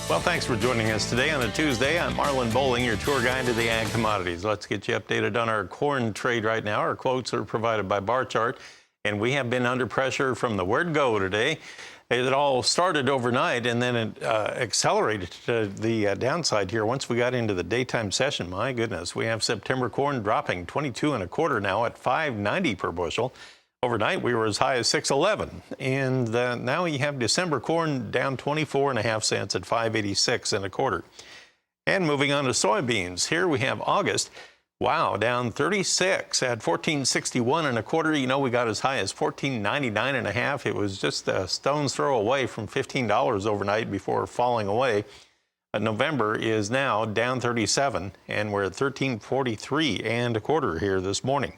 Well, thanks for joining us today on a Tuesday. I'm Marlin Bohling, your tour guide to the ag commodities. Let's get you updated on our corn trade right now. Our quotes are provided by Bar Chart, and we have been under pressure from the word go today. It all started overnight, and then it accelerated to the downside here once we got into the daytime session. My goodness, we have September corn dropping 22 1/4 now at $5.90 per bushel. Overnight, we were as high as $6.11, and now you have December corn down 24.5 cents at $5.86 1/4. And moving on to soybeans, here we have August. Wow, down 36 at $14.61 1/4. You know, we got as high as $14.99 1/2. It was just a stone's throw away from $15 overnight before falling away. November is now down 37, and we're at $13.43 1/4 here this morning.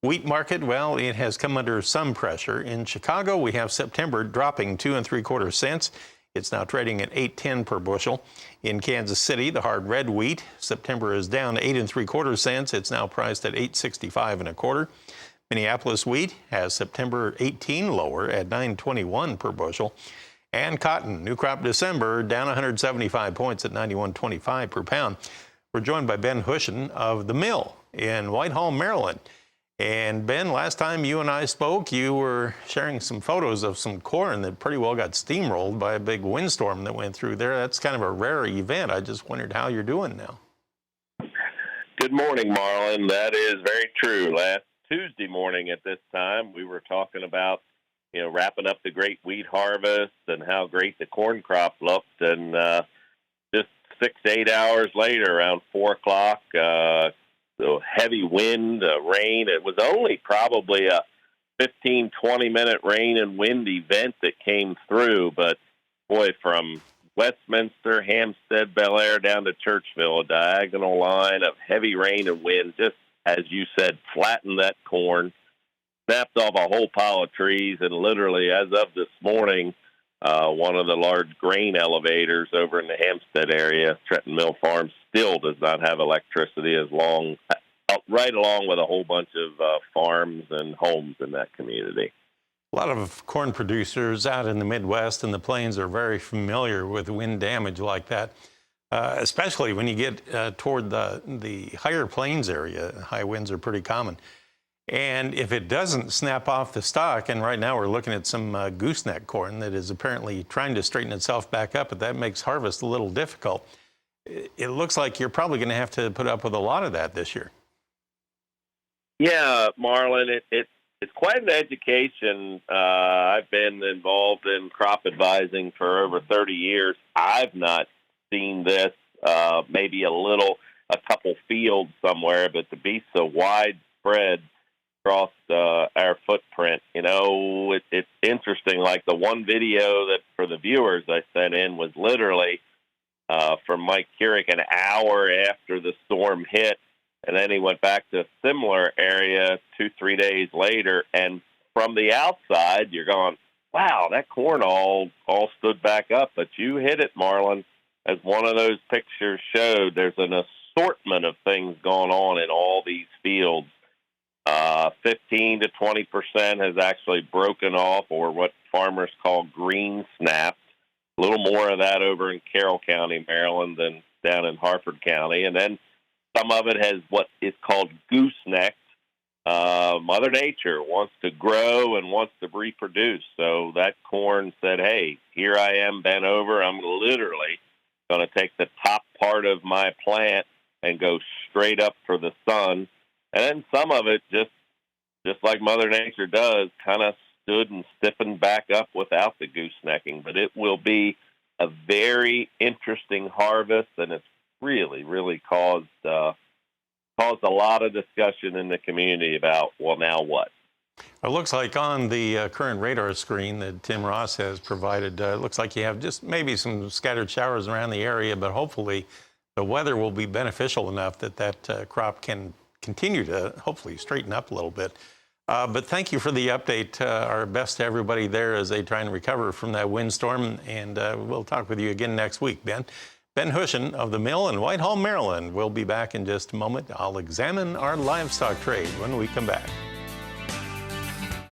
Wheat market, well, it has come under some pressure. In Chicago, we have September dropping 2 3/4 cents. It's now trading at $8.10 per bushel. In Kansas City, the hard red wheat, September is down 8 3/4 cents. It's now priced at $8.65 1/4. Minneapolis wheat has September 18 lower at $9.21 per bushel. And cotton, new crop December, down 175 points at $91.25 per pound. We're joined by Ben Hushon of the Mill in Whitehall, Maryland. And Ben, last time you and I spoke, you were sharing some photos of some corn that pretty well got steamrolled by a big windstorm that went through there. That's kind of a rare event. I just wondered how you're doing now. Good morning, Marlin. That is very true. Last Tuesday morning at this time, we were talking about, wrapping up the great wheat harvest and how great the corn crop looked. And just 6 to 8 hours later, around 4 o'clock, the heavy wind, rain. It was only probably a 15, 20-minute rain and wind event that came through. But, boy, from Westminster, Hampstead, Bel Air down to Churchville, a diagonal line of heavy rain and wind, just as you said, flattened that corn, snapped off a whole pile of trees, and literally, as of this morning, one of the large grain elevators over in the Hampstead area, Trenton Mill Farm, still does not have electricity right along with a whole bunch of farms and homes in that community. A lot of corn producers out in the Midwest and the Plains are very familiar with wind damage like that, especially when you get toward the higher plains area. High winds are pretty common. And if it doesn't snap off the stalk, and right now we're looking at some gooseneck corn that is apparently trying to straighten itself back up, but that makes harvest a little difficult. It looks like you're probably going to have to put up with a lot of that this year. Yeah, Marlin, it's quite an education. I've been involved in crop advising for over 30 years. I've not seen this, maybe a couple fields somewhere, but to be so widespread across our footprint, it's interesting. Like the one video that for the viewers I sent in was literally from Mike Keurig an hour after the storm hit, and then he went back to a similar area 2-3 days later. And from the outside, you're going, wow, that corn all stood back up. But you hit it, Marlin, as one of those pictures showed. There's an assortment of things going on in all these fields. 15 to 20% has actually broken off, or what farmers call green snapped. A little more of that over in Carroll County, Maryland, than down in Harford County. And then some of it has what is called goosenecked. Mother Nature wants to grow and wants to reproduce. So that corn said, hey, here I am bent over. I'm literally going to take the top part of my plant and go straight up for the sun. And then some of it, just like Mother Nature does, kind of stood and stiffened back up without the goosenecking. But it will be a very interesting harvest, and it's really caused a lot of discussion in the community about, well, now what? It looks like on the current radar screen that Tim Ross has provided, it looks like you have just maybe some scattered showers around the area, but hopefully the weather will be beneficial enough that crop can continue to hopefully straighten up a little bit. But thank you for the update. Our best to everybody there as they try and recover from that windstorm. And we'll talk with you again next week, Ben. Ben Hushon of the Mill in Whitehall, Maryland. We'll be back in just a moment. I'll examine our livestock trade when we come back.